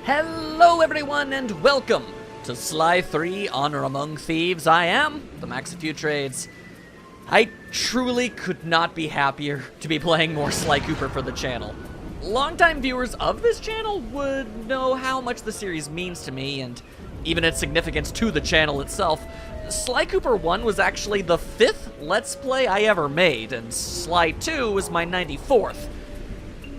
Hello everyone and welcome to Sly 3 Honor Among Thieves. I am the Max of Few Trades. I truly could not be happier to be playing more Sly Cooper for the channel. Longtime viewers of this channel would know how much the series means to me and even its significance to the channel itself. Sly Cooper 1 was actually the 5th Let's Play I ever made, and Sly 2 was my 94th.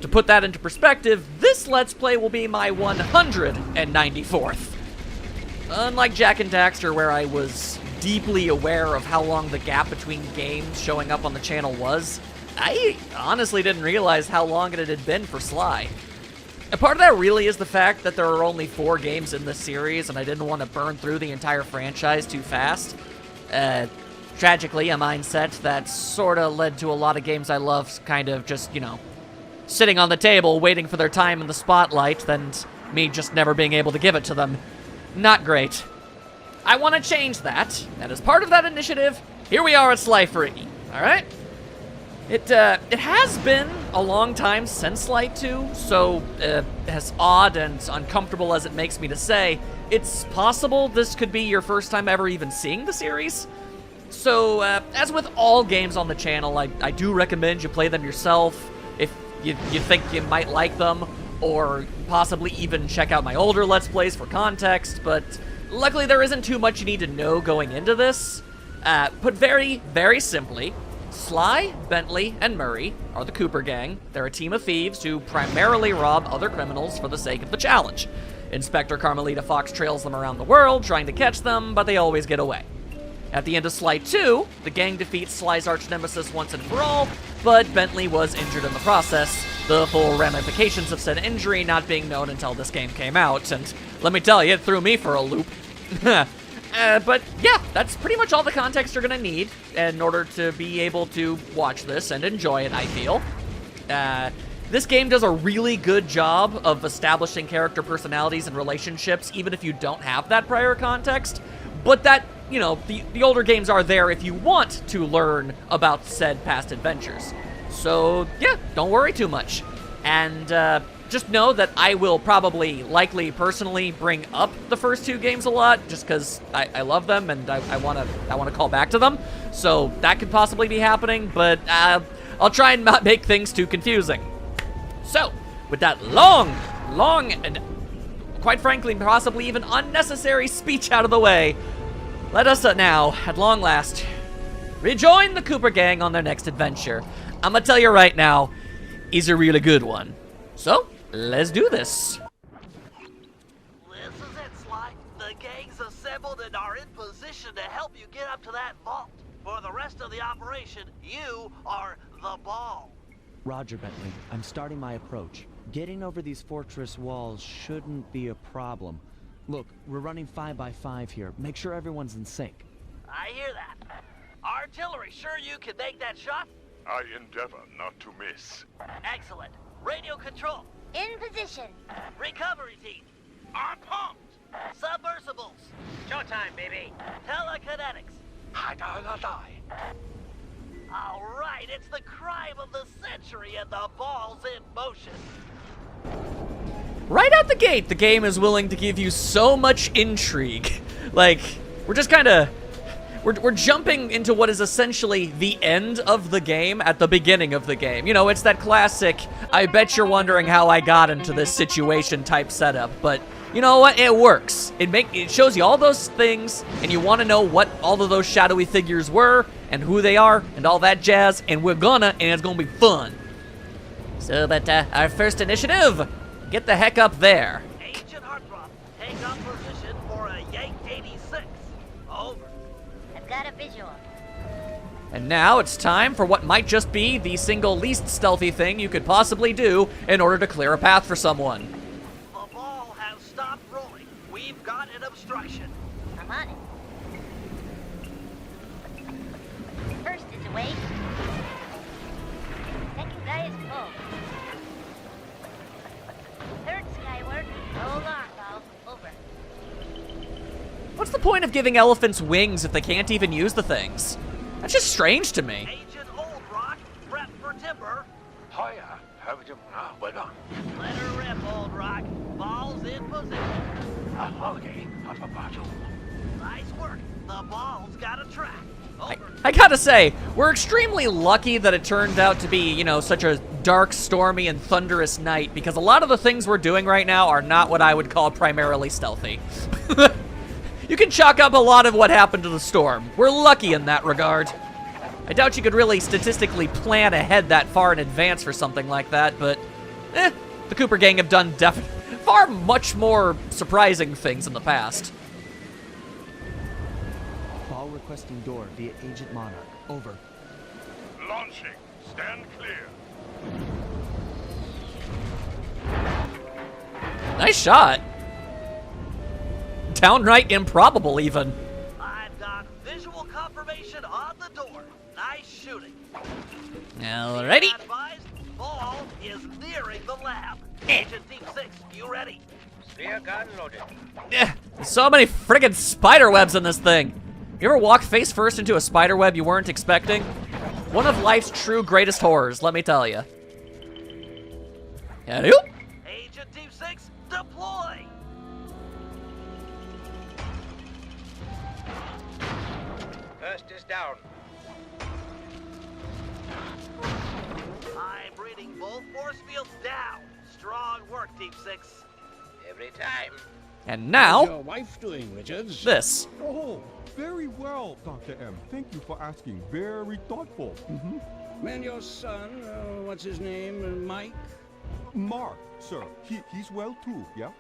To put that into perspective, this Let's Play will be my 194th. Unlike Jak and Daxter, where I was deeply aware of how long the gap between games showing up on the channel was, I honestly didn't realize how long it had been for Sly. And part of that really is the fact that there are only 4 games in this series, and I didn't want to burn through the entire franchise too fast. Tragically, a mindset that sorta led to a lot of games I loved kind of just, sitting on the table waiting for their time in the spotlight, and me just never being able to give it to them. Not great. I want to change that, and as part of that initiative, here we are at Sly 3, alright? It has been a long time since Sly 2, so as odd and uncomfortable as it makes me to say, it's possible this could be your first time ever even seeing the series. So, as with all games on the channel, I do recommend you play them yourself if you think you might like them, or possibly even check out my older Let's Plays for context, but luckily there isn't too much you need to know going into this. Put very, very simply, Sly, Bentley, and Murray are the Cooper Gang. They're a team of thieves who primarily rob other criminals for the sake of the challenge. Inspector Carmelita Fox trails them around the world, trying to catch them, but they always get away. At the end of Sly 2, the gang defeats Sly's arch-nemesis once and for all, but Bentley was injured in the process, the full ramifications of said injury not being known until this game came out, and let me tell you, it threw me for a loop. But yeah, that's pretty much all the context you're gonna need in order to be able to watch this and enjoy it, I feel. This game does a really good job of establishing character personalities and relationships, even if you don't have that prior context, but that, the older games are there if you want to learn about said past adventures. So, yeah, don't worry too much. And just know that I will likely personally bring up the first 2 games a lot, just because I love them and I want to call back to them. So that could possibly be happening, but I'll try and not make things too confusing. So, with that long, and quite frankly, possibly even unnecessary speech out of the way, let us now, at long last, rejoin the Cooper Gang on their next adventure. I'm gonna tell you right now, is a really good one. So, let's do this. This is it, Sly. The gang's assembled and are in position to help you get up to that vault. For the rest of the operation, you are the ball. Roger, Bentley. I'm starting my approach. Getting over these fortress walls shouldn't be a problem. Look, we're running 5x5 here. Make sure everyone's in sync. I hear that. Artillery, sure you can make that shot? I endeavor not to miss. Excellent. Radio control. In position. Recovery team. On pumped. Submersibles. Showtime, baby. Telekinetics. All right, it's the crime of the century and the ball's in motion. Right out the gate, the game is willing to give you so much intrigue. Like, we're just we're jumping into what is essentially the end of the game at the beginning of the game. It's that classic, I bet you're wondering how I got into this situation type setup, but you know what? It works. It shows you all those things, and you want to know what all of those shadowy figures were, and who they are, and all that jazz, and it's gonna be fun. So, but our first initiative, get the heck up there. Agent Hartrup, take up position for a Yank 86. Over. I've got a visual. And now it's time for what might just be the single least stealthy thing you could possibly do in order to clear a path for someone. The ball has stopped rolling. We've got an obstruction. I'm on it. First is away. Second guy is full. Third skyward. Hold on, pal. Over. What's the point of giving elephants wings if they can't even use the things? That's just strange to me. Agent Old Rock, prep for timber. Hiya, how are you? Well done. Let her rip, Old Rock. Ball's in position. Okay, not a battle. Nice work. The ball's got a track. Over. I gotta say, we're extremely lucky that it turned out to be, you know, such a dark, stormy, and thunderous night, because a lot of the things we're doing right now are not what I would call primarily stealthy. You can chalk up a lot of what happened to the storm. We're lucky in that regard. I doubt you could really statistically plan ahead that far in advance for something like that, but the Cooper gang have done far much more surprising things in the past. Ball requesting door via Agent Monarch. Over. Launching. Stand clear. Nice shot. Downright improbable, even. I've got visual confirmation on the door. Nice shooting. Alrighty. Be advised, ball is nearing the lab. Agent Team 6, you ready? Spear gun loaded. There's so many friggin' spider webs in this thing. You ever walk face first into a spider web you weren't expecting? One of life's true greatest horrors, let me tell you. Agent Team 6, deploy! First is down. I'm reading both force fields down. Strong work, Team 6. Every time. And How's now, your wife doing, Richards? this. Oh, very well, Dr. M. Thank you for asking. Very thoughtful. And your son, what's his name, Mike? Mark, sir, he's well too, yeah?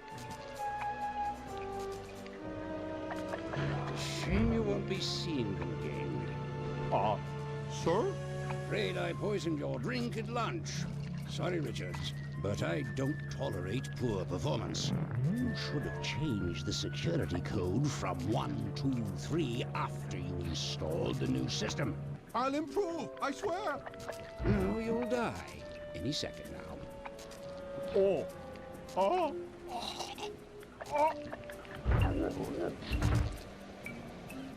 Shame you won't be seen again. Sir? Afraid I poisoned your drink at lunch. Sorry, Richards, but I don't tolerate poor performance. You should have changed the security code from 1, 2, 3 after you installed the new system. I'll improve, I swear. No, you'll die any second now. Oh.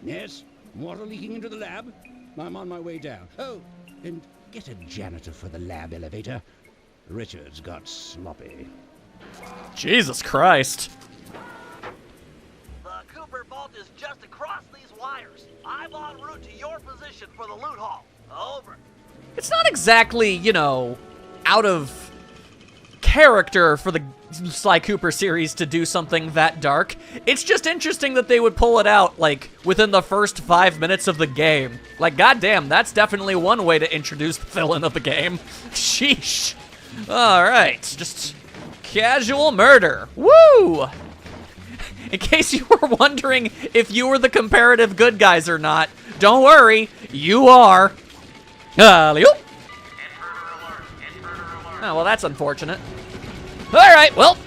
Yes? Water leaking into the lab? I'm on my way down. Oh, and get a janitor for the lab elevator. Richards got sloppy. Jesus Christ. The Cooper vault is just across these wires. I'm en route to your position for the loot haul. Over. It's not exactly, you know, out of character for the Sly Cooper series to do something that dark. It's just interesting that they would pull it out, like, within the first 5 minutes of the game. Like, goddamn, that's definitely one way to introduce the villain of the game. Sheesh. Alright, just casual murder. Woo! In case you were wondering if you were the comparative good guys or not, don't worry, you are. Alley-oop. Oh, well, that's unfortunate. Alright, well,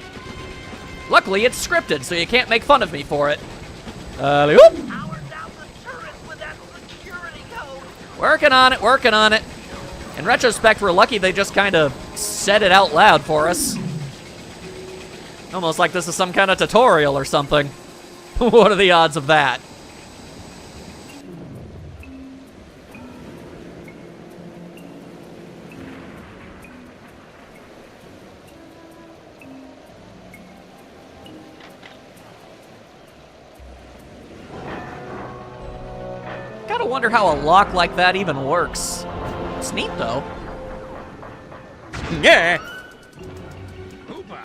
luckily it's scripted, so you can't make fun of me for it. Alley-oop. Power down the turret with that security code. Working on it, working on it. In retrospect, we're lucky they just kind of said it out loud for us. Almost like this is some kind of tutorial or something. What are the odds of that? Gotta wonder how a lock like that even works. It's neat, though. Yeah. Cooper!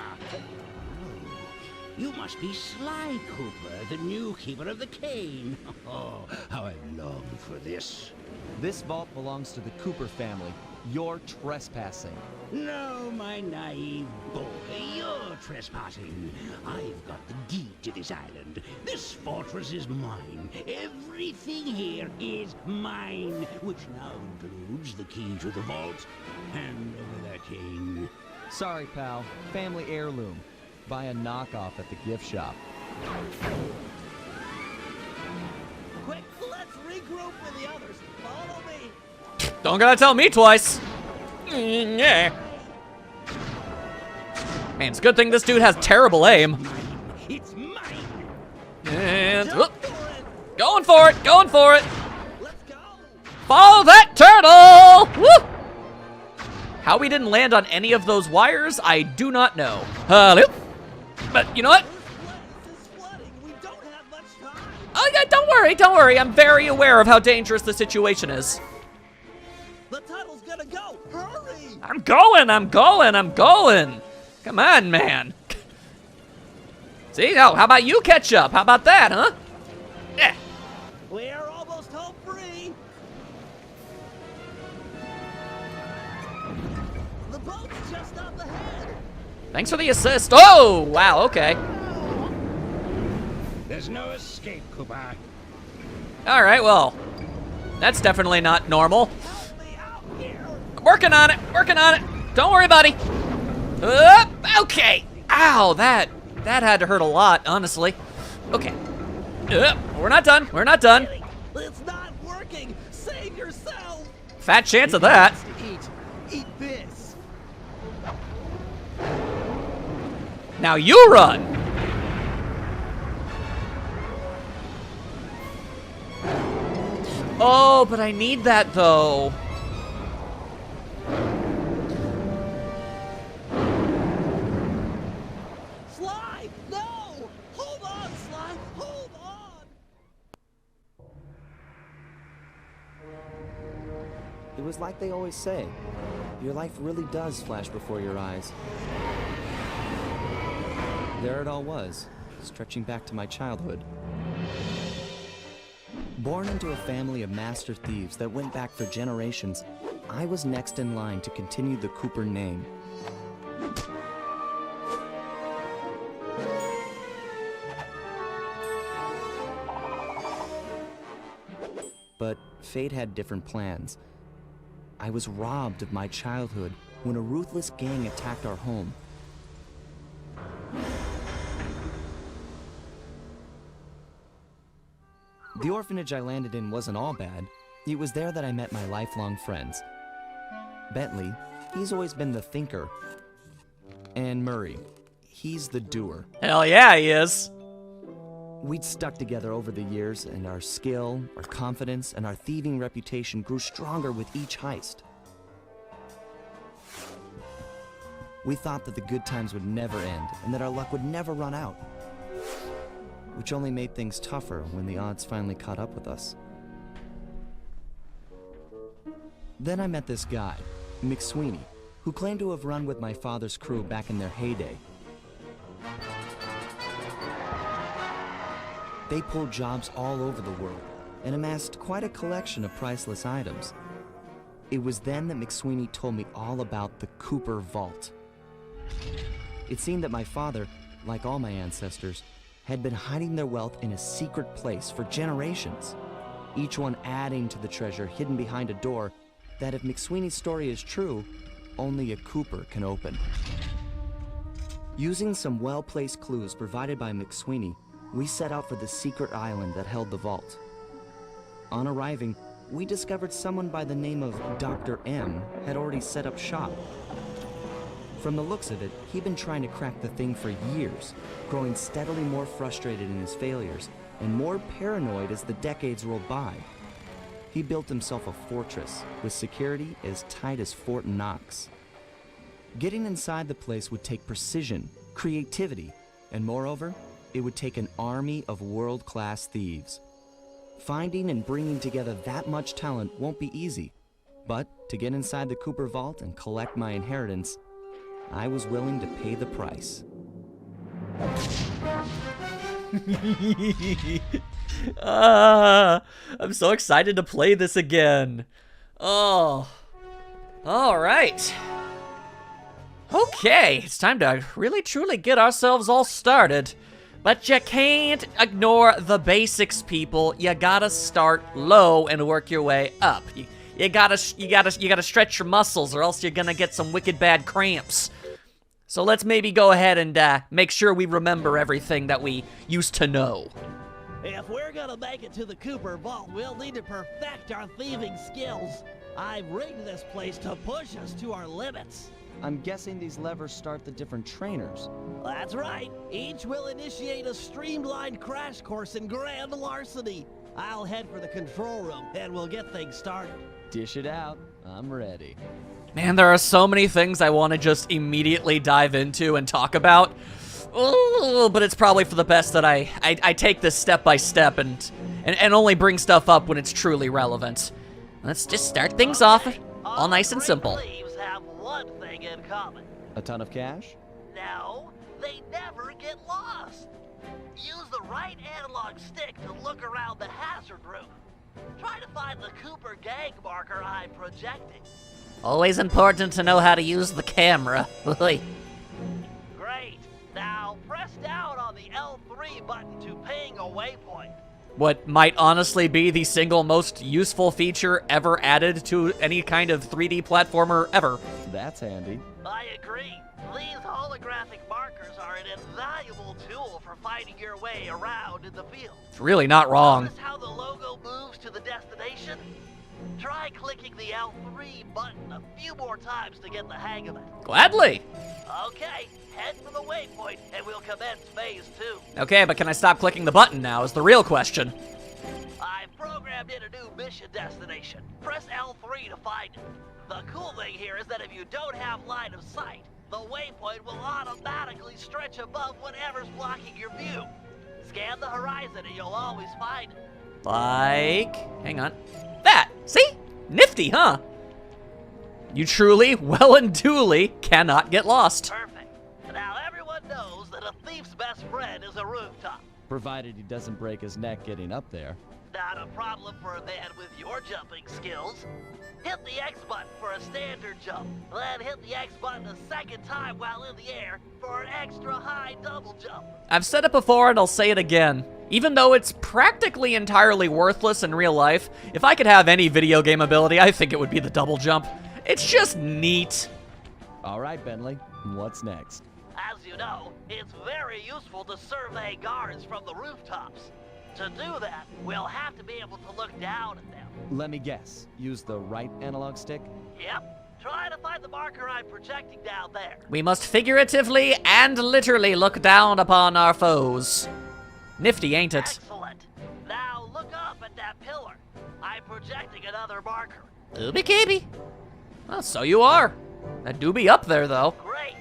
You must be Sly Cooper, the new keeper of the cane. Oh, how I long for this. This vault belongs to the Cooper family. You're trespassing. No, my naive boy, you're trespassing. I've got the deed to this island. This fortress is mine. Everything here is mine, which now includes the key to the vault. Hand over that king. Sorry, pal. Family heirloom. Buy a knockoff at the gift shop. Quick, let's regroup with the others. Follow me. Don't gotta tell me twice. Yeah. Man, it's a good thing this dude has terrible aim. It's mine. And Jump for it. going for it, going for it. Let's go. Follow that turtle! Woo! How we didn't land on any of those wires, I do not know. Hello? But you know what? This place is flooding. We don't have much time. Oh yeah, don't worry, don't worry. I'm very aware of how dangerous the situation is. The tunnel's gonna go. Hurry. I'm going, I'm going, I'm going. Come on, man. See, oh, how about you catch up? How about that, huh? Yeah. We're almost home free. The boat's just up ahead. Thanks for the assist. Oh, wow, okay. There's no escape, Cooper. All right, well, that's definitely not normal. Help me out here. I'm working on it, working on it. Don't worry, buddy. Okay. Ow, that had to hurt a lot, honestly. Okay. We're not done, we're not done. It's not working. Save yourself. Fat chance of that. Eat this. Now you run. Oh, but I need that though. Slide. No. Hold on, Slide. Hold on. It was like they always say. Your life really does flash before your eyes. There it all was, stretching back to my childhood. Born into a family of master thieves that went back for generations, I was next in line to continue the Cooper name. But fate had different plans. I was robbed of my childhood when a ruthless gang attacked our home. The orphanage I landed in wasn't all bad. It was there that I met my lifelong friends. Bentley, he's always been the thinker. And Murray, he's the doer. Hell yeah, he is. We'd stuck together over the years, and our skill, our confidence, and our thieving reputation grew stronger with each heist. We thought that the good times would never end, and that our luck would never run out. Which only made things tougher when the odds finally caught up with us. Then I met this guy, McSweeney, who claimed to have run with my father's crew back in their heyday. They pulled jobs all over the world and amassed quite a collection of priceless items. It was then that McSweeney told me all about the Cooper Vault. It seemed that my father, like all my ancestors, had been hiding their wealth in a secret place for generations, each one adding to the treasure hidden behind a door that, if McSweeney's story is true, only a Cooper can open. Using some well-placed clues provided by McSweeney, we set out for the secret island that held the vault. On arriving, we discovered someone by the name of Dr. M had already set up shop. From the looks of it, he'd been trying to crack the thing for years, growing steadily more frustrated in his failures and more paranoid as the decades rolled by. He built himself a fortress with security as tight as Fort Knox. Getting inside the place would take precision, creativity, and moreover, it would take an army of world-class thieves. Finding and bringing together that much talent won't be easy, but to get inside the Cooper Vault and collect my inheritance, I was willing to pay the price. I'm so excited to play this again. Oh. All right. Okay, it's time to really truly get ourselves all started. But you can't ignore the basics, people. You gotta start low and work your way up. You gotta stretch your muscles, or else you're gonna get some wicked bad cramps. So let's maybe go ahead and make sure we remember everything that we used to know. If we're gonna make it to the Cooper Vault, we'll need to perfect our thieving skills. I've rigged this place to push us to our limits. I'm guessing these levers start the different trainers. That's right. Each will initiate a streamlined crash course in grand larceny. I'll head for the control room, and we'll get things started. Dish it out. I'm ready. Man, there are so many things I want to just immediately dive into and talk about. Ooh, but it's probably for the best that I take this step by step and only bring stuff up when it's truly relevant. Let's just start things off all nice and simple. Thieves have one thing in common. A ton of cash? No, they never get lost. Use the right analog stick to look around the hazard room. Try to find the Cooper gang marker I'm projecting. Always important to know how to use the camera. Great. Now press down on the L3 button to ping a waypoint. What might honestly be the single most useful feature ever added to any kind of 3D platformer ever. That's handy. I agree. These holographic markers are an invaluable tool for finding your way around in the field. It's really not wrong. Notice how the logo moves to the destination? Try clicking the L3 button a few more times to get the hang of it. Gladly. Okay, head for the waypoint and we'll commence phase 2. Okay, but can I stop clicking the button now is the real question. I've programmed in a new mission destination. Press L3 to find it. The cool thing here is that if you don't have line of sight, the waypoint will automatically stretch above whatever's blocking your view. Scan the horizon and you'll always find it. Like, hang on. That, see? Nifty, huh? You truly, well and duly, cannot get lost. Perfect. Now everyone knows that a thief's best friend is a rooftop. Provided he doesn't break his neck getting up there. Not a problem for a man with your jumping skills. Hit the X button for a standard jump, then hit the X button a second time while in the air for an extra high double jump. I've said it before and I'll say it again. Even though it's practically entirely worthless in real life, if I could have any video game ability, I think it would be the double jump. It's just neat. All right, Bentley. What's next? As you know, it's very useful to survey guards from the rooftops. To do that, we'll have to be able to look down at them. Let me guess. Use the right analog stick? Yep. Try to find the marker I'm projecting down there. We must figuratively and literally look down upon our foes. Nifty, ain't it? Excellent. Now look up at that pillar. I'm projecting another marker. Ooby-kibby. Well, so you are. That do be up there, though. Great.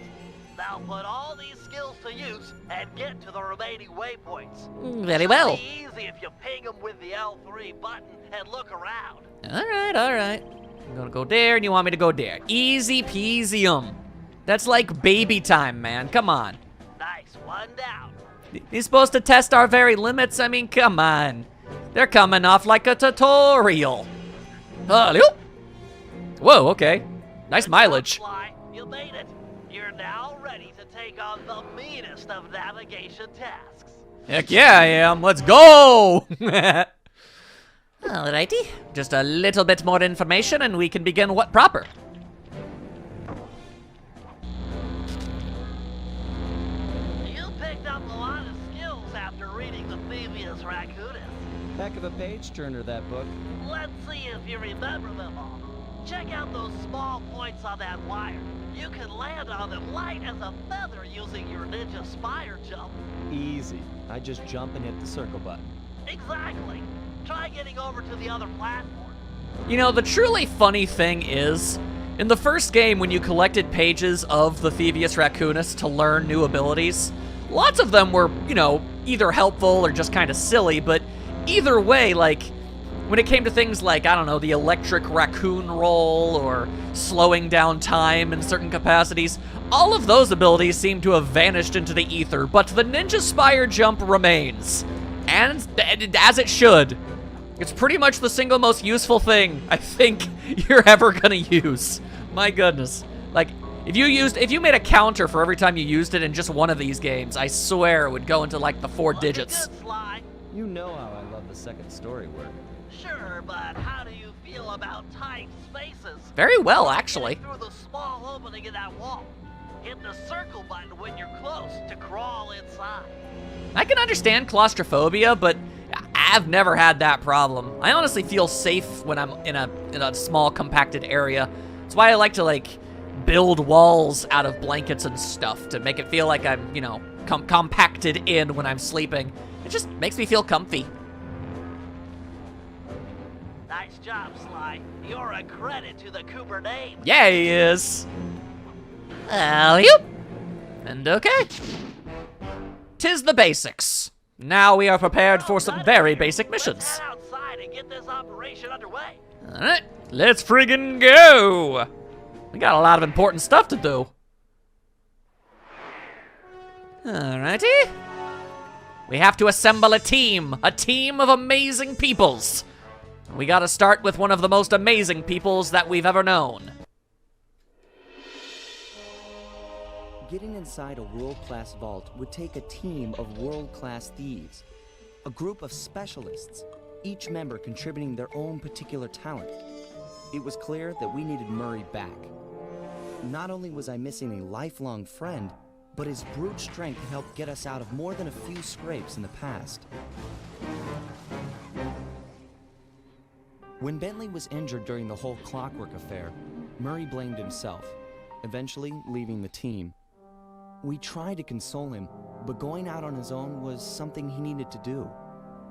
Now put all these skills to use and get to the remaining waypoints. Very well. It'll be easy if you ping them with the L3 button and look around. All right. I'm gonna go there, and you want me to go there. Easy peasy-um. That's like baby time, man. Come on. Nice. One down. He's supposed to test our very limits? I mean, come on. They're coming off like a tutorial. Whoa, okay. Nice mileage. Fly. You made it. You're now ready to take on the meanest of navigation tasks. Heck yeah, I am. Let's go! Alrighty. Just a little bit more information and we can begin what proper. You picked up a lot of skills after reading the Previous Raccoonist. Heck of a page-turner, that book. Let's see if you remember them all. Check out those small points on that wire. You can land on them light as a feather using your Ninja Spire jump. Easy. I just jump and hit the circle button. Exactly. Try getting over to the other platform. You know, the truly funny thing is, in the first game when you collected pages of the Thievius Raccoonus to learn new abilities, lots of them were, you know, either helpful or just kind of silly, but either way, like, when it came to things like, I don't know, the electric raccoon roll or slowing down time in certain capacities, all of those abilities seem to have vanished into the ether, but the Ninja Spire jump remains. And as it should. It's pretty much the single most useful thing I think you're ever gonna use. My goodness. Like, if you made a counter for every time you used it in just one of these games, I swear it would go into like the 4 digits. Good, Sly. You know how I love the second story work. Sure, but how do you feel about tight spaces? Very well, actually. Getting through the small opening in that wall. Hit the circle button when you're close to crawl inside. I can understand claustrophobia, but I've never had that problem. I honestly feel safe when I'm in a small compacted area. That's why I like to like build walls out of blankets and stuff to make it feel like I'm, you know, compacted in when I'm sleeping. It just makes me feel comfy. Nice job, Sly. You're a credit to the Cooper name. Yeah, he is. Alley-oop. And okay. 'Tis the basics. Now we are prepared for some very basic missions. Let's head outside and get this operation underway. Alright, let's friggin' go! We got a lot of important stuff to do. Alrighty. We have to assemble a team of amazing peoples. We gotta start with one of the most amazing peoples that we've ever known. Getting inside a world-class vault would take a team of world-class thieves. A group of specialists, each member contributing their own particular talent. It was clear that we needed Murray back. Not only was I missing a lifelong friend, but his brute strength helped get us out of more than a few scrapes in the past. When Bentley was injured during the whole Clockwork affair, Murray blamed himself, eventually leaving the team. We tried to console him, but going out on his own was something he needed to do.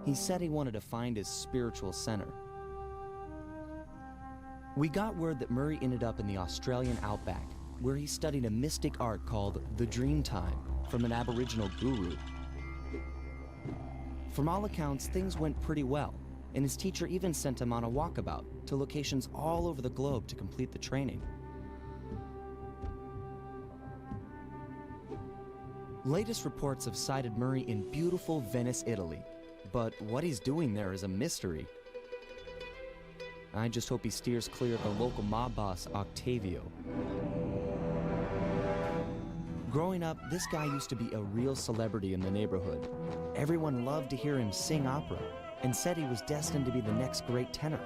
He said he wanted to find his spiritual center. We got word that Murray ended up in the Australian outback, where he studied a mystic art called the Dreamtime from an Aboriginal guru. From all accounts, things went pretty well, and his teacher even sent him on a walkabout to locations all over the globe to complete the training. Latest reports have cited Murray in beautiful Venice, Italy, but what he's doing there is a mystery. I just hope he steers clear of the local mob boss, Octavio. Growing up, this guy used to be a real celebrity in the neighborhood. Everyone loved to hear him sing opera and said he was destined to be the next great tenor.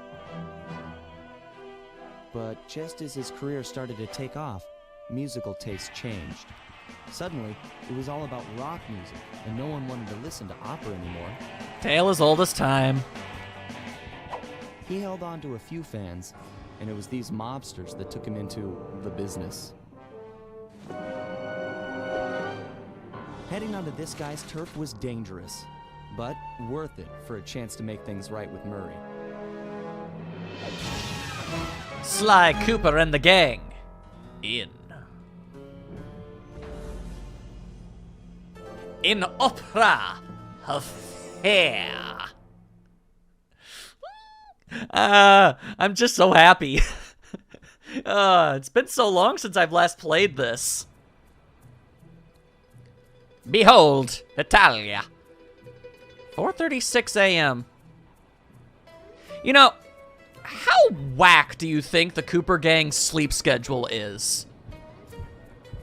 But just as his career started to take off, musical tastes changed. Suddenly, it was all about rock music, and no one wanted to listen to opera anymore. Tale as old as time. He held on to a few fans, and it was these mobsters that took him into the business. Heading onto this guy's turf was dangerous, but worth it for a chance to make things right with Murray. Sly Cooper and the gang. In opera affair. I'm just so happy. It's been so long since I've last played this. Behold, Italia. 4:36 a.m. You know, how whack do you think the Cooper Gang's sleep schedule is?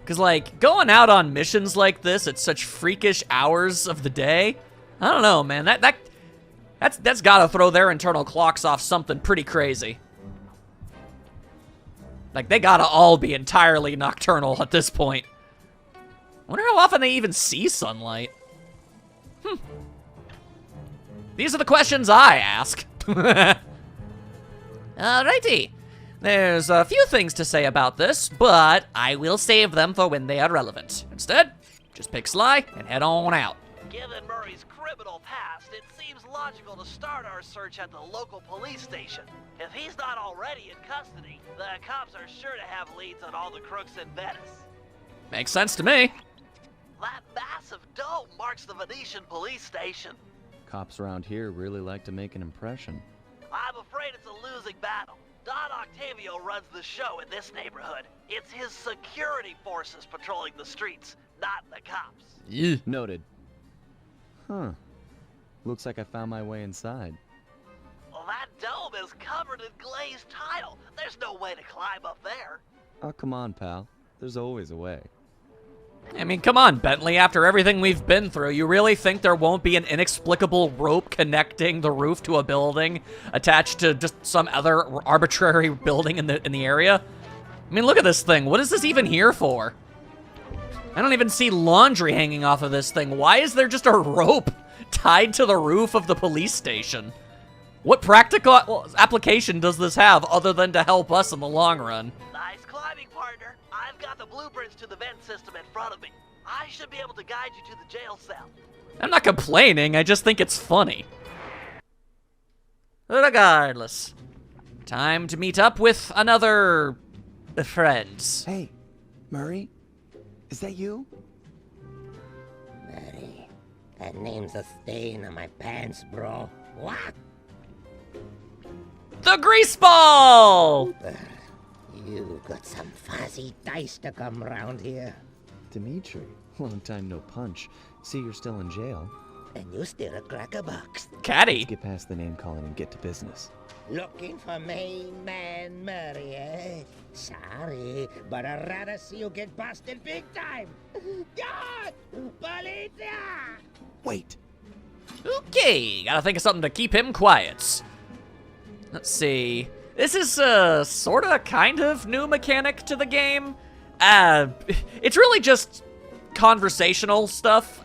Because, like, going out on missions like this at such freakish hours of the day, I don't know, man. That's gotta throw their internal clocks off something pretty crazy. Like, they gotta all be entirely nocturnal at this point. I wonder how often they even see sunlight. These are the questions I ask. Alrighty. There's a few things to say about this, but I will save them for when they are relevant. Instead, just pick Sly and head on out. Given Murray's criminal past, it seems logical to start our search at the local police station. If he's not already in custody, the cops are sure to have leads on all the crooks in Venice. Makes sense to me. That massive dome marks the Venetian police station. Cops around here really like to make an impression. I'm afraid it's a losing battle. Don Octavio runs the show in this neighborhood. It's his security forces patrolling the streets, not the cops. Yeah. Noted. Huh. Looks like I found my way inside. Well, that dome is covered in glazed tile. There's no way to climb up there. Oh, come on, pal. There's always a way. I mean, come on, Bentley, after everything we've been through, you really think there won't be an inexplicable rope connecting the roof to a building attached to just some other arbitrary building in the area? I mean, look at this thing. What is this even here for? I don't even see laundry hanging off of this thing. Why is there just a rope tied to the roof of the police station? What practical application does this have other than to help us in the long run? Nice climbing, partner. I've got the blueprints to the vent system in front of me. I should be able to guide you to the jail cell. I'm not complaining, I just think it's funny. Regardless, time to meet up with another friend. Hey, Murray? Is that you? Murray, that name's a stain on my pants, bro. What? The grease ball! You've got some fuzzy dice to come around here. Dimitri, long time no punch. See, you're still in jail. And you still a crackerbox. Caddy. Let's get past the name calling and get to business. Looking for main man Murray, eh? Sorry, but I'd rather see you get busted big time. God! Policia! Wait! Okay, gotta think of something to keep him quiet. Let's see. This is sort of kind of new mechanic to the game. It's really just conversational stuff.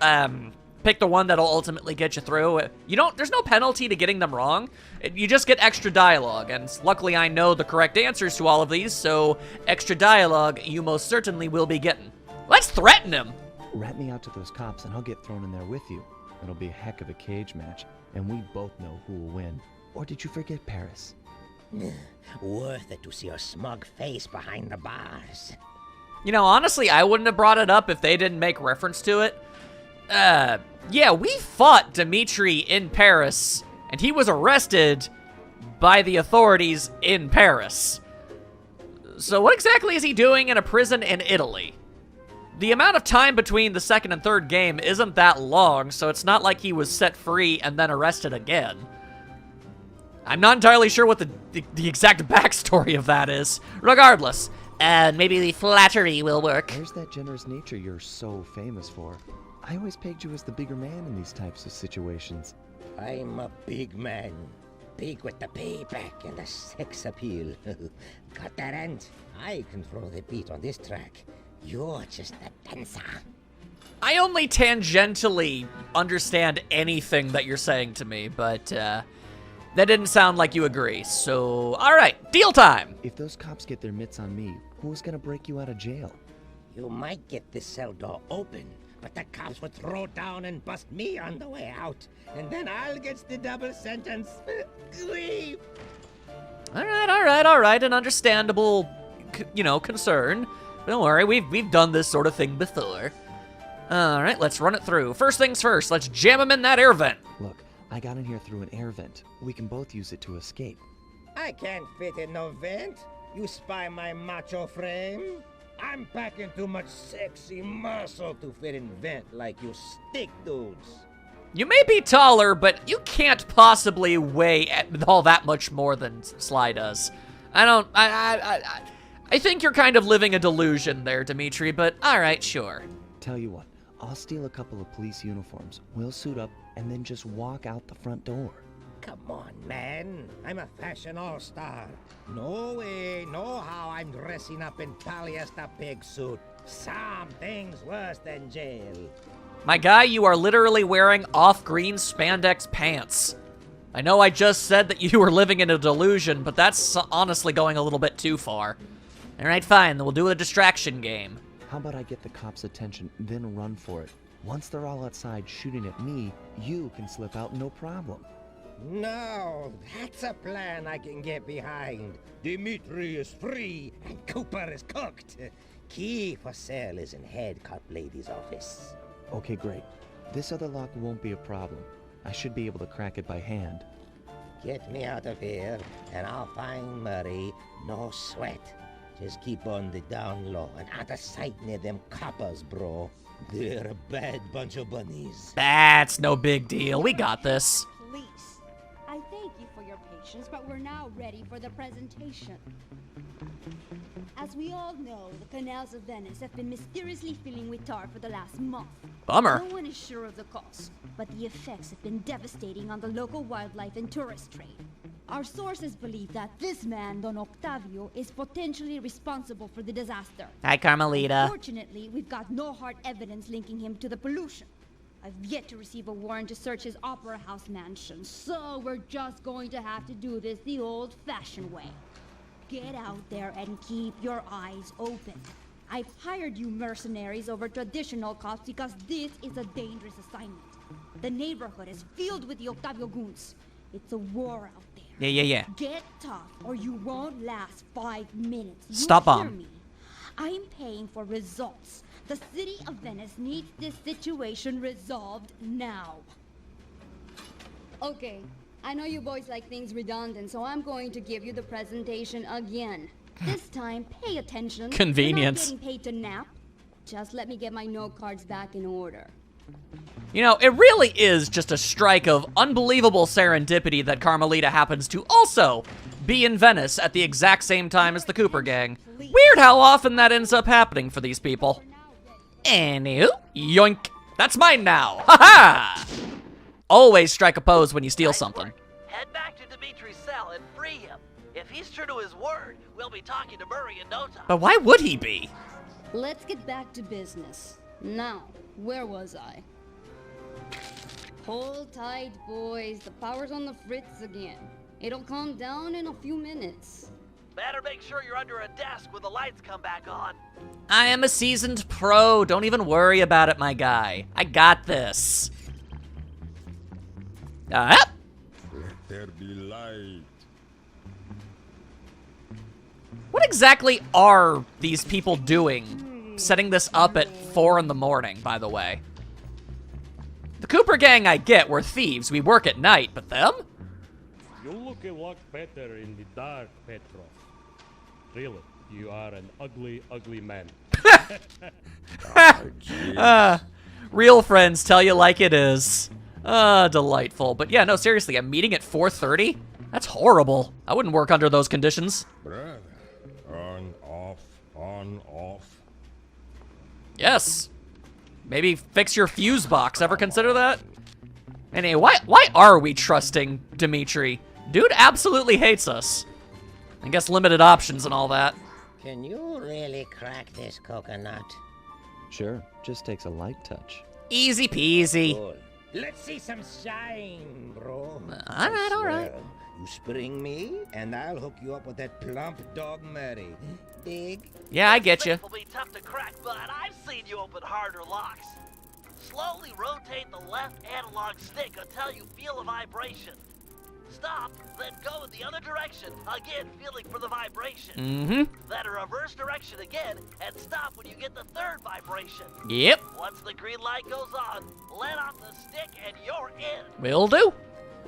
Pick the one that'll ultimately get you through. There's no penalty to getting them wrong. You just get extra dialogue, and luckily I know the correct answers to all of these, so extra dialogue you most certainly will be getting. Let's threaten him. Rat me out to those cops and I'll get thrown in there with you. It'll be a heck of a cage match, and we both know who will win. Or did you forget Paris? Worth it to see your smug face behind the bars. You know, honestly, I wouldn't have brought it up if they didn't make reference to it. Yeah, we fought Dimitri in Paris, and he was arrested by the authorities in Paris. So what exactly is he doing in a prison in Italy? The amount of time between the second and third game isn't that long, so it's not like he was set free and then arrested again. I'm not entirely sure what the exact backstory of that is. Regardless, maybe the flattery will work. Where's that generous nature you're so famous for? I always pegged you as the bigger man in these types of situations. I'm a big man. Big with the payback and the sex appeal. Got that, Ant? I can throw the beat on this track. You're just a dancer. I only tangentially understand anything that you're saying to me, but that didn't sound like you agree. So, all right, deal time. If those cops get their mitts on me, who's gonna break you out of jail? You might get this cell door open, but the cops would throw down and bust me on the way out. And then I'll get the double sentence. Grief. All right, an understandable, concern. Don't worry, we've done this sort of thing before. All right, let's run it through. First things first, let's jam him in that air vent. Look, I got in here through an air vent. We can both use it to escape. I can't fit in no vent. You spy my macho frame. I'm packing too much sexy muscle to fit in vent like you stick dudes. You may be taller, but you can't possibly weigh all that much more than Sly does. I think you're kind of living a delusion there, Dimitri, but all right, sure. Tell you what, I'll steal a couple of police uniforms. We'll suit up and then just walk out the front door. Come on, man. I'm a fashion all-star. No way, no how I'm dressing up in polyester pig suit. Something's worse than jail. My guy, you are literally wearing off-green spandex pants. I know I just said that you were living in a delusion, but that's honestly going a little bit too far. All right, fine, then we'll do a distraction game. How about I get the cops' attention, then run for it? Once they're all outside shooting at me, you can slip out no problem. No, that's a plan I can get behind. Dimitri is free and Cooper is cooked. Key for sale is in head cop lady's office. Okay, great. This other lock won't be a problem. I should be able to crack it by hand. Get me out of here, and I'll find Murray. No sweat. Just keep on the down low and out of sight near them coppers, bro. They're a bad bunch of bunnies. That's no big deal. We got this. Please. I thank you for your preparations, but we're now ready for the presentation. As we all know, the canals of Venice have been mysteriously filling with tar for the last month. Bummer. No one is sure of the cause, but the effects have been devastating on the local wildlife and tourist trade. Our sources believe that this man, Don Octavio, is potentially responsible for the disaster. Hi, Carmelita. Fortunately, we've got no hard evidence linking him to the pollution. I've yet to receive a warrant to search his opera house mansion, so we're just going to have to do this the old-fashioned way. Get out there and keep your eyes open. I've hired you mercenaries over traditional cops because this is a dangerous assignment. The neighborhood is filled with the Octavio goons. It's a war out there. Yeah. Get tough or you won't last 5 minutes. You Stop hear on. me? I'm paying for results. The city of Venice needs this situation resolved now. Okay, I know you boys like things redundant, so I'm going to give you the presentation again. This time, pay attention. Convenience. You're not getting paid to nap. Just let me get my note cards back in order. You know, it really is just a strike of unbelievable serendipity that Carmelita happens to also be in Venice at the exact same time as the Cooper gang. Weird how often that ends up happening for these people. Anywho, yoink. That's mine now. Ha-ha! Always strike a pose when you steal something. Head back to Dimitri's cell and free him. If he's true to his word, we'll be talking to Murray in no time. But why would he be? Let's get back to business. Now, where was I? Hold tight, boys. The power's on the fritz again. It'll calm down in a few minutes. Better make sure you're under a desk when the lights come back on. I am a seasoned pro. Don't even worry about it, my guy. I got this. Let there be light. What exactly are these people doing? Setting this up at 4 in the morning, by the way. The Cooper gang I get, we're thieves. We work at night, but them? You look a lot better in the dark, Petro. Really, you are an ugly, ugly man. Real friends tell you like it is. Delightful. But yeah, no, seriously, a meeting at 4:30? That's horrible. I wouldn't work under those conditions. Brother, on, off. Yes. Maybe fix your fuse box. Ever consider that? Anyway, why are we trusting Dimitri? Dude absolutely hates us. I guess limited options and all that. Can you really crack this coconut? Sure, just takes a light touch. Easy peasy. Cool. Let's see some shine, bro. All right. Swell. You spring me, and I'll hook you up with that plump dog Murray. Big? Yeah, I get you. This will be tough to crack, but I've seen you open harder locks. Slowly rotate the left analog stick until you feel a vibration. Stop, then go in the other direction, again feeling for the vibration. Then a reverse direction again, and stop when you get the third vibration. Yep. Once the green light goes on, let off the stick and you're in. Will do.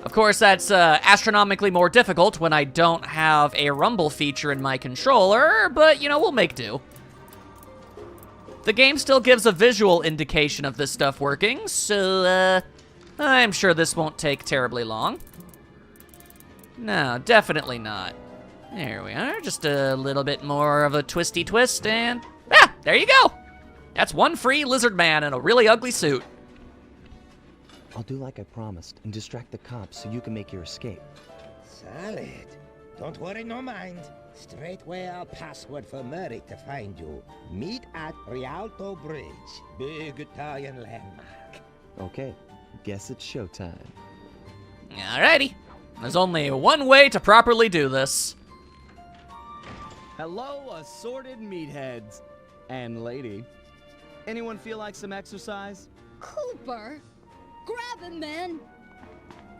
Of course, that's astronomically more difficult when I don't have a rumble feature in my controller, but, you know, we'll make do. The game still gives a visual indication of this stuff working, so, I'm sure this won't take terribly long. No, definitely not. There we are, just a little bit more of a twisty twist, and, there you go! That's one free lizard man in a really ugly suit. I'll do like I promised and distract the cops so you can make your escape. Solid. Don't worry, no mind. Straightway our password for Murray to find you. Meet at Rialto Bridge. Big Italian landmark. Okay, guess it's showtime. Alrighty. There's only one way to properly do this. Hello, assorted meatheads. And lady. Anyone feel like some exercise? Cooper! Grab him, man!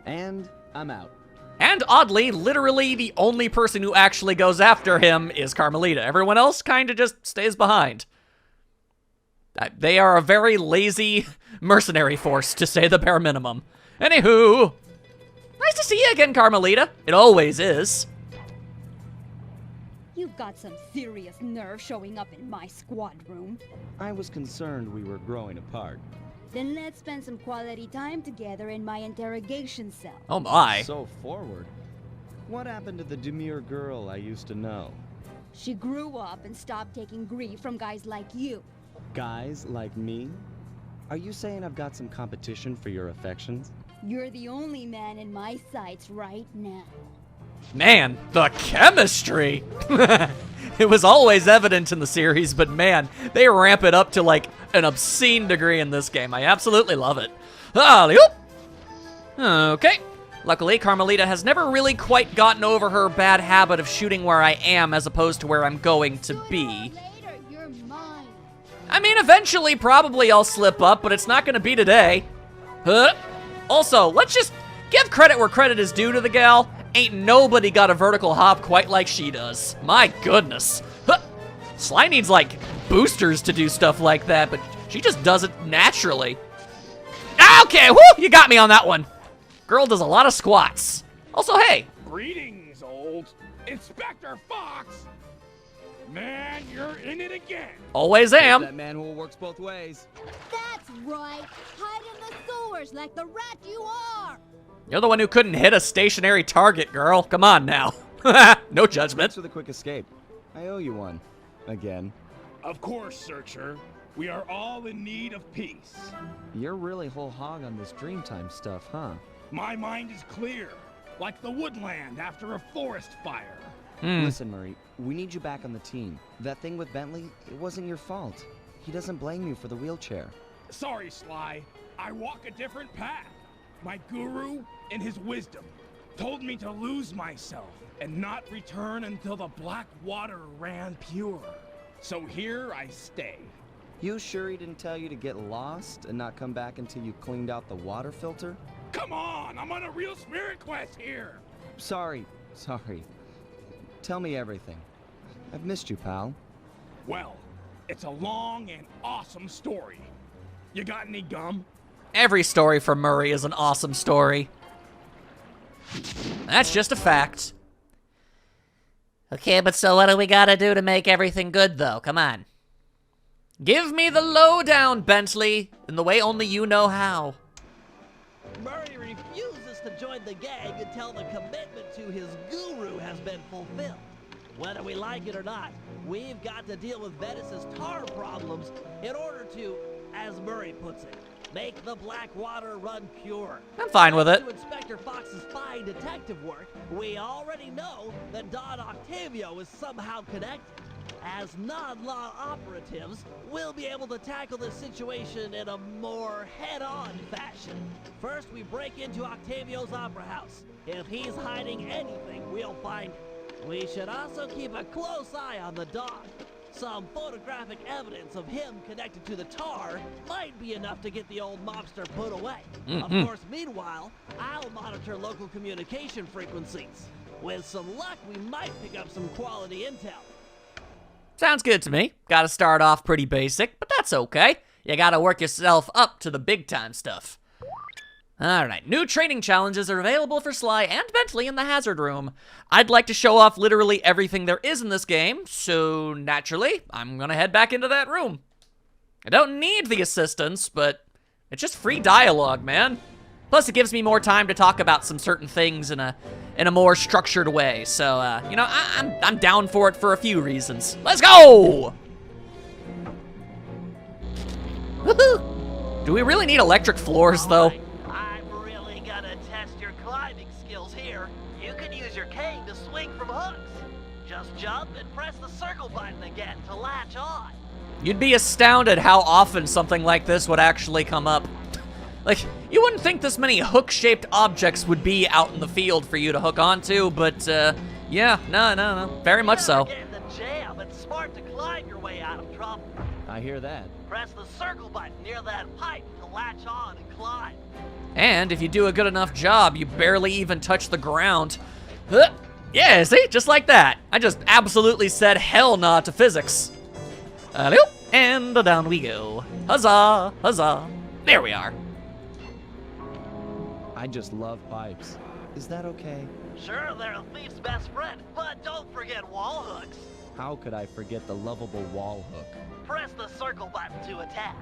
And I'm out. And oddly, literally the only person who actually goes after him is Carmelita. Everyone else kind of just stays behind. They are a very lazy mercenary force, to say the bare minimum. Anywho, nice to see you again, Carmelita. It always is. You've got some serious nerve showing up in my squad room. I was concerned we were growing apart. Then let's spend some quality time together in my interrogation cell. Oh my. So forward. What happened to the demure girl I used to know? She grew up and stopped taking grief from guys like you. Guys like me? Are you saying I've got some competition for your affections? You're the only man in my sights right now. Man, the chemistry! It was always evident in the series, but man, they ramp it up to like an obscene degree in this game. I absolutely love it. Alley-oop! Okay. Luckily, Carmelita has never really quite gotten over her bad habit of shooting where I am as opposed to where I'm going to be. I mean, eventually, probably I'll slip up, but it's not gonna be today. Huh? Also, let's just give credit where credit is due to the gal. Ain't nobody got a vertical hop quite like she does. My goodness. Huh. Sly needs, like, boosters to do stuff like that, but she just does it naturally. Okay, whoo, you got me on that one. Girl does a lot of squats. Also, hey. Greetings, old Inspector Fox. Man, you're in it again. Always am. That man who works both ways. That's right. Hide in the sewers like the rat you are. You're the one who couldn't hit a stationary target, girl. Come on now. No judgment. Thanks for the quick escape. I owe you one. Again. Of course, Searcher. We are all in need of peace. You're really whole hog on this Dreamtime stuff, huh? My mind is clear, like the woodland after a forest fire. Listen, Murray, we need you back on the team. That thing with Bentley, it wasn't your fault. He doesn't blame you for the wheelchair. Sorry, Sly. I walk a different path. My guru, in his wisdom, told me to lose myself and not return until the black water ran pure. So here I stay. You sure he didn't tell you to get lost and not come back until you cleaned out the water filter? Come on, I'm on a real spirit quest here. Sorry. Tell me everything. I've missed you, pal. Well, it's a long and awesome story. You got any gum? Every story from Murray is an awesome story. That's just a fact. Okay, but so what do we gotta do to make everything good, though? Come on. Give me the lowdown, Bentley, in the way only you know how. Murray refuses to join the gang until the commitment to his guru has been fulfilled. Whether we like it or not, we've got to deal with Venice's tar problems in order to, as Murray puts it, make the black water run pure. I'm fine with it. To Inspector Fox's fine detective work, we already know that Don Octavio is somehow connected. As non-law operatives, we'll be able to tackle this situation in a more head-on fashion. First, we break into Octavio's opera house. If he's hiding anything, we'll find it. We should also keep a close eye on the dog. Some photographic evidence of him connected to the tar might be enough to get the old mobster put away. Of course, meanwhile, I'll monitor local communication frequencies. With some luck, we might pick up some quality intel. Sounds good to me. Gotta start off pretty basic, but that's okay. You gotta work yourself up to the big-time stuff. Alright, new training challenges are available for Sly and Bentley in the Hazard Room. I'd like to show off literally everything there is in this game, so naturally, I'm gonna head back into that room. I don't need the assistance, but it's just free dialogue, man. Plus, it gives me more time to talk about some certain things in a more structured way. So, you know, I'm down for it for a few reasons. Let's go! Woohoo! Do we really need electric floors, though? I'm really gonna test your climbing skills here. You can use your cane to swing from hooks. Just jump and press the circle button again to latch on. You'd be astounded how often something like this would actually come up. Like, you wouldn't think this many hook-shaped objects would be out in the field for you to hook onto, but, yeah, no, very much so. Get in the jam. It's smart to climb your way out of trouble. I hear that. Press the circle button near that pipe to latch on and climb. And if you do a good enough job, you barely even touch the ground. Huh. Yeah, see? Just like that. I just absolutely said hell nah to physics. And down we go. Huzzah, huzzah. There we are. I just love pipes. Is that okay? Sure, they're a thief's best friend, but don't forget wall hooks. How could I forget the lovable wall hook? Press the circle button to attach.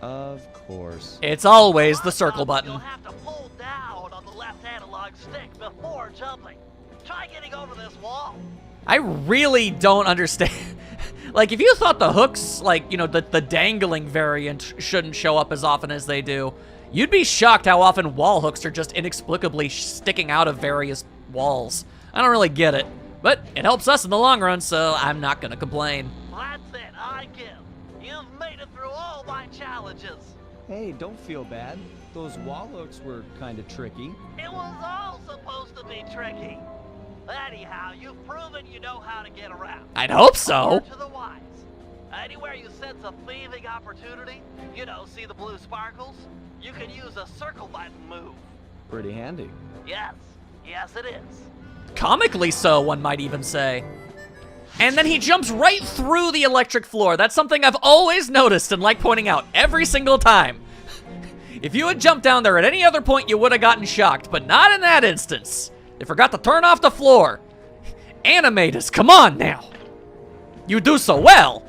Of course. It's always the circle button. You'll have to pull down on the left analog stick before jumping. Try getting over this wall. I really don't understand. Like, if you thought the hooks, like, you know, the dangling variant shouldn't show up as often as they do, you'd be shocked how often wall hooks are just inexplicably sticking out of various walls. I don't really get it, but it helps us in the long run, so I'm not gonna complain. That's it, I give. You've made it through all my challenges. Hey, don't feel bad. Those wall hooks were kind of tricky. It was all supposed to be tricky. Anyhow, you've proven you know how to get around. I'd hope so. To the wise. Anywhere you sense a thieving opportunity, you know, see the blue sparkles? You can use a circle button move. Pretty handy. Yes, yes it is. Comically so, one might even say. And then he jumps right through the electric floor. That's something I've always noticed and like pointing out every single time. If you had jumped down there at any other point, you would have gotten shocked, but not in that instance. They forgot to turn off the floor. Animators, come on now. You do so well.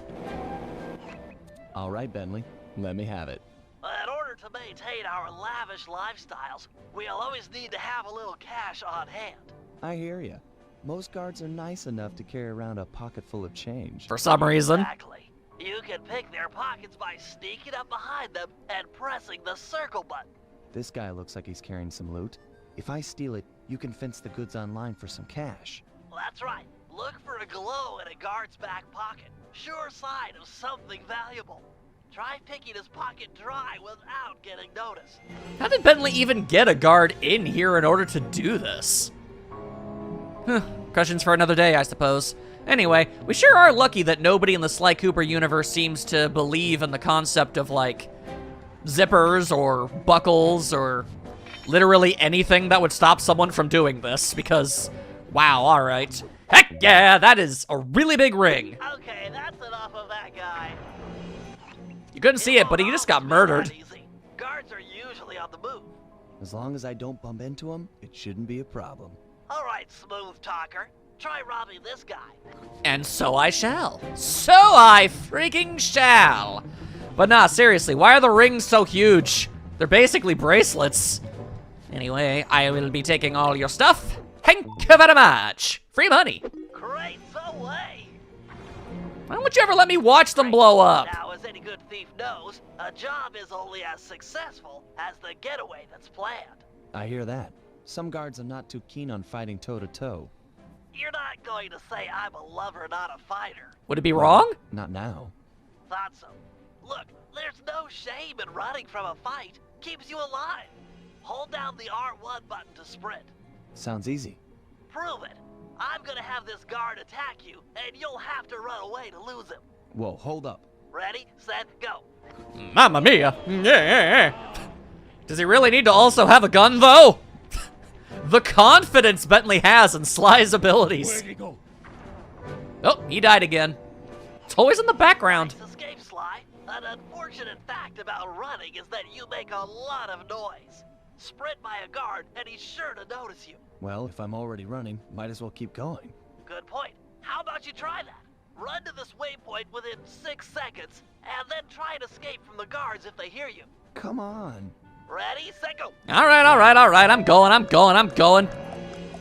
All right, Bentley, let me have it. In order to maintain our lavish lifestyles, we'll always need to have a little cash on hand. I hear ya. Most guards are nice enough to carry around a pocket full of change. For some reason. Exactly. You can pick their pockets by sneaking up behind them and pressing the circle button. This guy looks like he's carrying some loot. If I steal it, you can fence the goods online for some cash. That's right. Look for a glow in a guard's back pocket. Sure sign of something valuable. Try picking his pocket dry without getting noticed. How did Bentley even get a guard in here in order to do this? Questions for another day, I suppose. Anyway, we sure are lucky that nobody in the Sly Cooper universe seems to believe in the concept of, like, zippers or buckles or literally anything that would stop someone from doing this, because, wow, alright. Heck yeah, that is a really big ring. Okay, that's enough of that guy. You couldn't see it, but he just got murdered. Guards are usually on the move. As long as I don't bump into him, it shouldn't be a problem. Alright, smooth talker. Try robbing this guy. And so I shall. So I freaking shall. But nah, seriously, why are the rings so huge? They're basically bracelets. Anyway, I will be taking all your stuff. Thank you very much. Free money. Great, so way. Why don't you ever let me watch them blow up? Now, as any good thief knows, a job is only as successful as the getaway that's planned. I hear that. Some guards are not too keen on fighting toe-to-toe. You're not going to say I'm a lover, not a fighter. Would it be wrong? Not now. Thought so. Look, there's no shame in running from a fight. Keeps you alive. Hold down the R1 button to sprint. Sounds easy. Prove it. I'm gonna have this guard attack you, and you'll have to run away to lose him. Whoa, hold up. Ready, set, go. Mamma mia. Yeah. Does he really need to also have a gun, though? The confidence Bentley has in Sly's abilities. Where'd he go? Oh, he died again. It's always in the background. Nice escape, Sly. An unfortunate fact about running is that you make a lot of noise. Sprint by a guard, and he's sure to notice you. Well, if I'm already running, might as well keep going. Good point. How about you try that? Run to this waypoint within 6 seconds, and then try and escape from the guards if they hear you. Come on. Ready, set, go. All right. I'm going.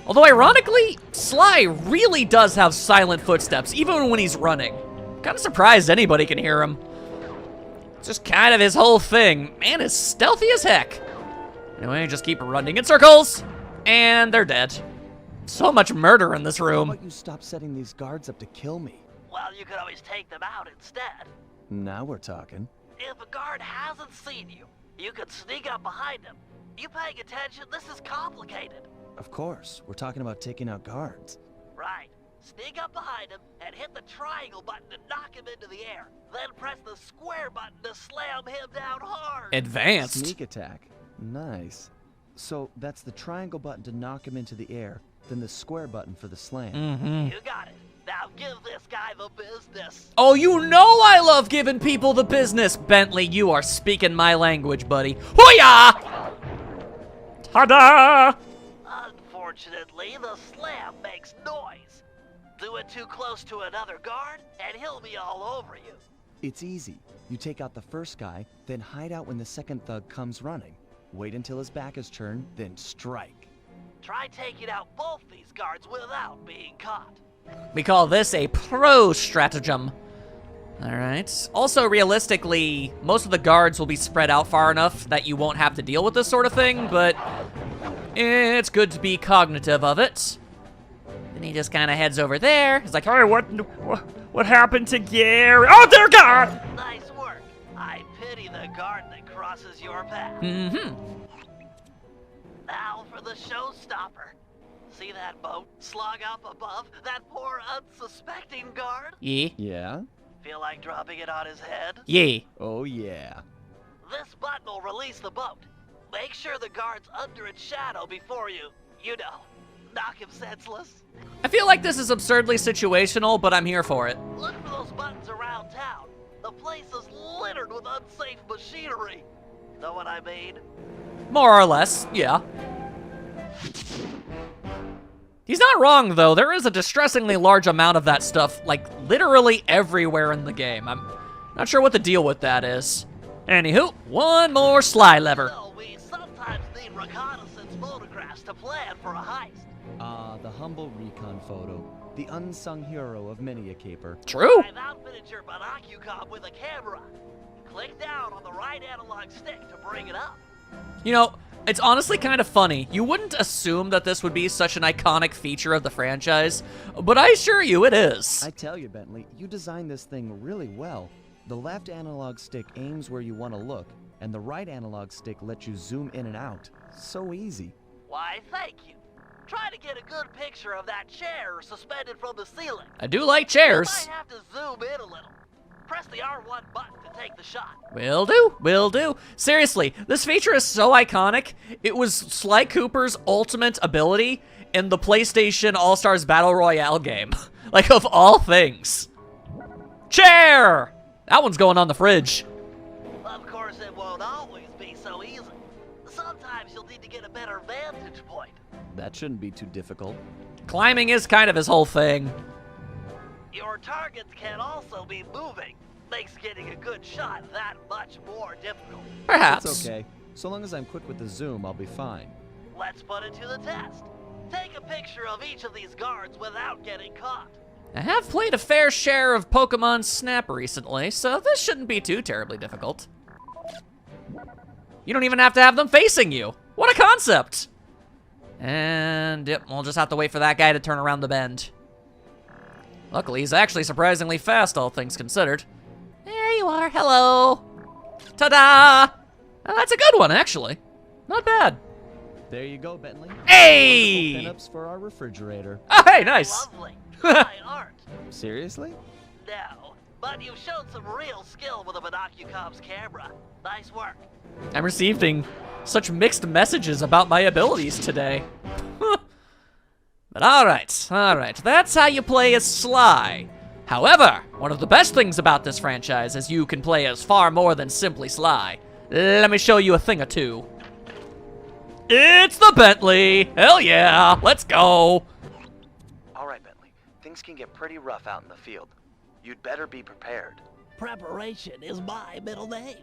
Although, ironically, Sly really does have silent footsteps, even when he's running. Kind of surprised anybody can hear him. It's just kind of his whole thing. Man is stealthy as heck. Anyway, just keep running in circles, and they're dead. So much murder in this room. How about you stop setting these guards up to kill me? Well, you could always take them out instead. Now we're talking. If a guard hasn't seen you, you could sneak up behind him. You paying attention? This is complicated. Of course, we're talking about taking out guards. Right. Sneak up behind him and hit the triangle button to knock him into the air. Then press the square button to slam him down hard. Advanced. Sneak attack. Nice. So that's the triangle button to knock him into the air, then the square button for the slam. You got it. Now give this guy the business. Oh, you know I love giving people the business, Bentley. You are speaking my language, buddy. Hoo-yah! Ta-da! Unfortunately, the slam makes noise. Do it too close to another guard, and he'll be all over you. It's easy. You take out the first guy, then hide out when the second thug comes running. Wait until his back is turned, then strike. Try taking out both these guards without being caught. We call this a pro stratagem. Alright. Also, realistically, most of the guards will be spread out far enough that you won't have to deal with this sort of thing, but it's good to be cognitive of it. Then he just kind of heads over there. He's like, hey, what happened to Gary? Oh, dear God! Nice work. I pity the guard that crosses your path. Mm-hmm. Now for the showstopper. See that boat slung up above? That poor unsuspecting guard? Yeah? Feel like dropping it on his head? Oh, yeah. This button will release the boat. Make sure the guard's under its shadow before you knock him senseless. I feel like this is absurdly situational, but I'm here for it. Look for those buttons around town. The place is littered with unsafe machinery. Know what I mean? More or less, yeah. He's not wrong, though. There is a distressingly large amount of that stuff, like, literally everywhere in the game. I'm not sure what the deal with that is. Anywho, one more sly lever. So we sometimes need reconnaissance photographs to plan for a heist. The humble recon photo. The unsung hero of many a caper. True. I've outfitted your binocucom with a camera. Click down on the right analog stick to bring it up. You know, it's honestly kind of funny. You wouldn't assume that this would be such an iconic feature of the franchise, but I assure you it is. I tell you, Bentley, you designed this thing really well. The left analog stick aims where you want to look, and the right analog stick lets you zoom in and out. So easy. Why, thank you. Try to get a good picture of that chair suspended from the ceiling. I do like chairs. You might have to zoom in a little. Press the R1 button to take the shot. Will do, will do. Seriously, this feature is so iconic. It was Sly Cooper's ultimate ability in the PlayStation All-Stars Battle Royale game. Like, of all things. Chair! That one's going on the fridge. Of course, it won't always be so easy. Sometimes you'll need to get a better vantage point. That shouldn't be too difficult. Climbing is kind of his whole thing. Your targets can also be moving. Makes getting a good shot that much more difficult. Perhaps. It's okay. So long as I'm quick with the zoom, I'll be fine. Let's put it to the test. Take a picture of each of these guards without getting caught. I have played a fair share of Pokemon Snap recently, so this shouldn't be too terribly difficult. You don't even have to have them facing you. What a concept! And, yep, we'll just have to wait for that guy to turn around the bend. Luckily, he's actually surprisingly fast, all things considered. There you are, hello! Ta-da! Oh, that's a good one, actually. Not bad. There you go, Bentley. Hey! Pinups for our refrigerator. Oh, hey, nice! Lovely. Try art. Seriously? No, but you've shown some real skill with a binocucom's camera. Nice work. I'm receiving such mixed messages about my abilities today. But alright, that's how you play as Sly. However, one of the best things about this franchise is you can play as far more than simply Sly. Let me show you a thing or two. It's the Bentley! Hell yeah, let's go! Alright, Bentley, things can get pretty rough out in the field. You'd better be prepared. Preparation is my middle name.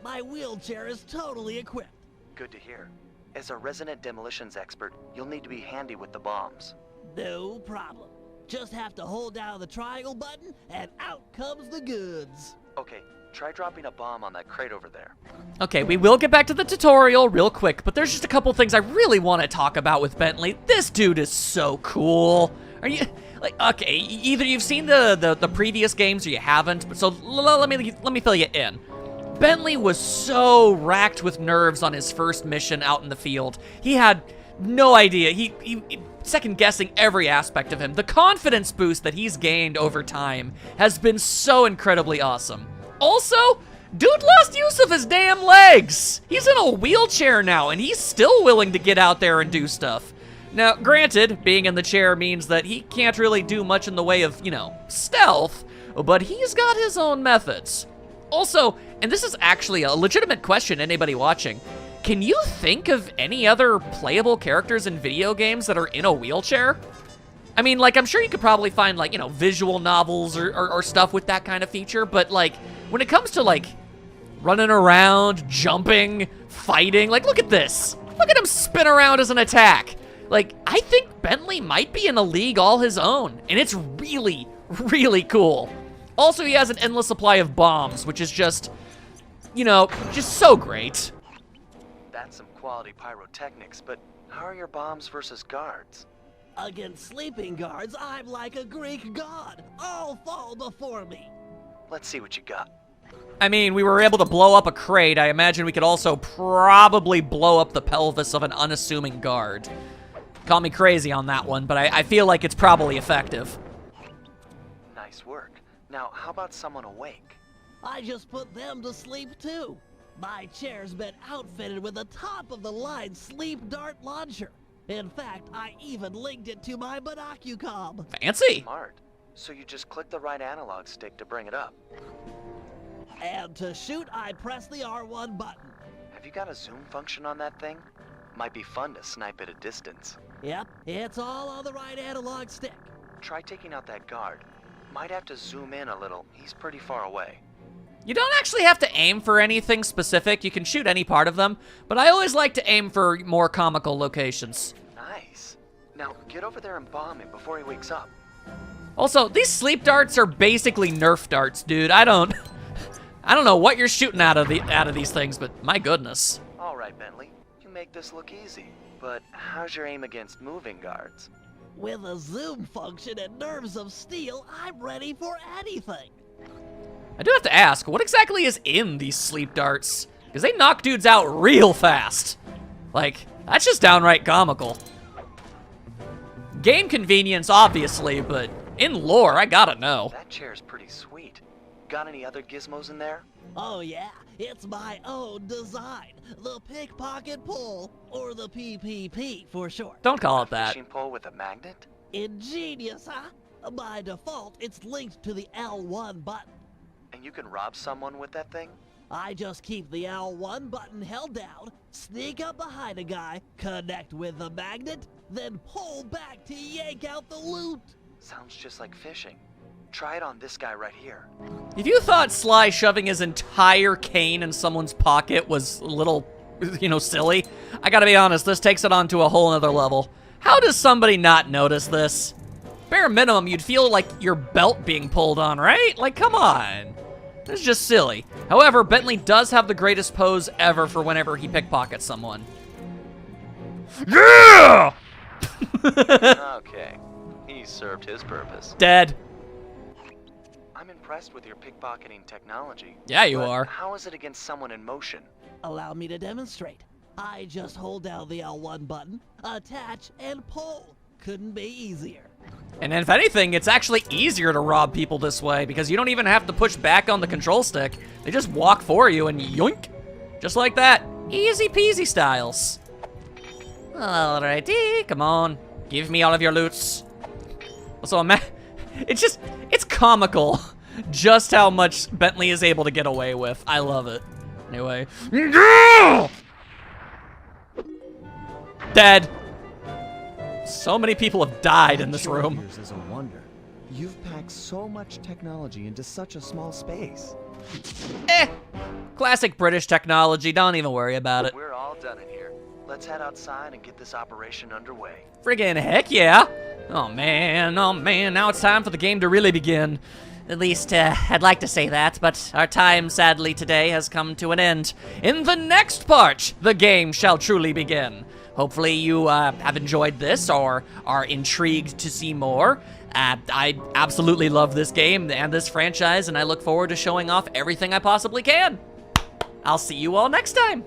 My wheelchair is totally equipped. Good to hear. As a resident demolitions expert, you'll need to be handy with the bombs. No problem. Just have to hold down the triangle button, and out comes the goods. Okay, try dropping a bomb on that crate over there. Okay, we will get back to the tutorial real quick, but there's just a couple things I really want to talk about with Bentley. This dude is so cool. Are you, like, okay, either you've seen the previous games or you haven't, but so let me fill you in. Bentley was so racked with nerves on his first mission out in the field. He had no idea. He second-guessing every aspect of him. The confidence boost that he's gained over time has been so incredibly awesome. Also, dude lost use of his damn legs. He's in a wheelchair now, and he's still willing to get out there and do stuff. Now, granted, being in the chair means that he can't really do much in the way of, you know, stealth, but he's got his own methods. Also, and this is actually a legitimate question, anybody watching, can you think of any other playable characters in video games that are in a wheelchair? I mean, like, I'm sure you could probably find, like, you know, visual novels or stuff with that kind of feature, but, like, when it comes to, like, running around, jumping, fighting, like, look at this. Look at him spin around as an attack. Like, I think Bentley might be in a league all his own, and it's really, really cool. Also, he has an endless supply of bombs, which is just, you know, just so great. That's some quality pyrotechnics, but how are your bombs versus guards? Against sleeping guards, I'm like a Greek god. All fall before me. Let's see what you got. I mean, we were able to blow up a crate. I imagine we could also probably blow up the pelvis of an unassuming guard. Call me crazy on that one, but I feel like it's probably effective. Nice work. Now, how about someone awake? I just put them to sleep too. My chair's been outfitted with a top-of-the-line sleep dart launcher. In fact, I even linked it to my binocucom. Fancy. Smart. So you just click the right analog stick to bring it up. And to shoot, I press the R1 button. Have you got a zoom function on that thing? Might be fun to snipe at a distance. Yep, it's all on the right analog stick. Try taking out that guard. Might have to zoom in a little. He's pretty far away. You don't actually have to aim for anything specific. You can shoot any part of them, but I always like to aim for more comical locations. Nice. Now, get over there and bomb him before he wakes up. Also, these sleep darts are basically Nerf darts, dude. I don't know what you're shooting out of these things, but my goodness. All right, Bentley. You make this look easy. But how's your aim against moving guards? With a zoom function and nerves of steel, I'm ready for anything. I do have to ask, what exactly is in these sleep darts? Because they knock dudes out real fast. Like, that's just downright comical. Game convenience, obviously, but in lore, I gotta know. That chair's pretty sweet. Got any other gizmos in there? Oh yeah, it's my own design. The pickpocket pole, or the PPP for short. Don't call it that. Fishing pole with a magnet? Ingenious, huh? By default, it's linked to the L1 button. And you can rob someone with that thing? I just keep the L1 button held down, sneak up behind a guy, connect with the magnet, then pull back to yank out the loot. Sounds just like fishing. Try it on this guy right here. If you thought Sly shoving his entire cane in someone's pocket was a little, you know, silly, I gotta be honest, this takes it on to a whole nother level. How does somebody not notice this? Bare minimum, you'd feel like your belt being pulled on, right? Like, come on. It's just silly. However, Bentley does have the greatest pose ever for whenever he pickpockets someone. Yeah! Okay. He served his purpose. Dead. I'm impressed with your pickpocketing technology. Yeah, you but are. How is it against someone in motion? Allow me to demonstrate. I just hold down the L1 button, attach, and pull. Couldn't be easier. And if anything, it's actually easier to rob people this way because you don't even have to push back on the control stick. They just walk for you and yoink. Just like that. Easy peasy styles. Alrighty, come on. Give me all of your loots. Also, it's comical just how much Bentley is able to get away with. I love it. Anyway. Dead. So many people have died in this room. Yours is a wonder. You've packed so much technology into such a small space. Classic British technology. Don't even worry about it. We're all done in here. Let's head outside and get this operation underway. Friggin' heck yeah. Oh man, now it's time for the game to really begin. At least, I'd like to say that, but our time, sadly, today has come to an end. In the next part, the game shall truly begin. Hopefully you have enjoyed this or are intrigued to see more. I absolutely love this game and this franchise, and I look forward to showing off everything I possibly can. I'll see you all next time.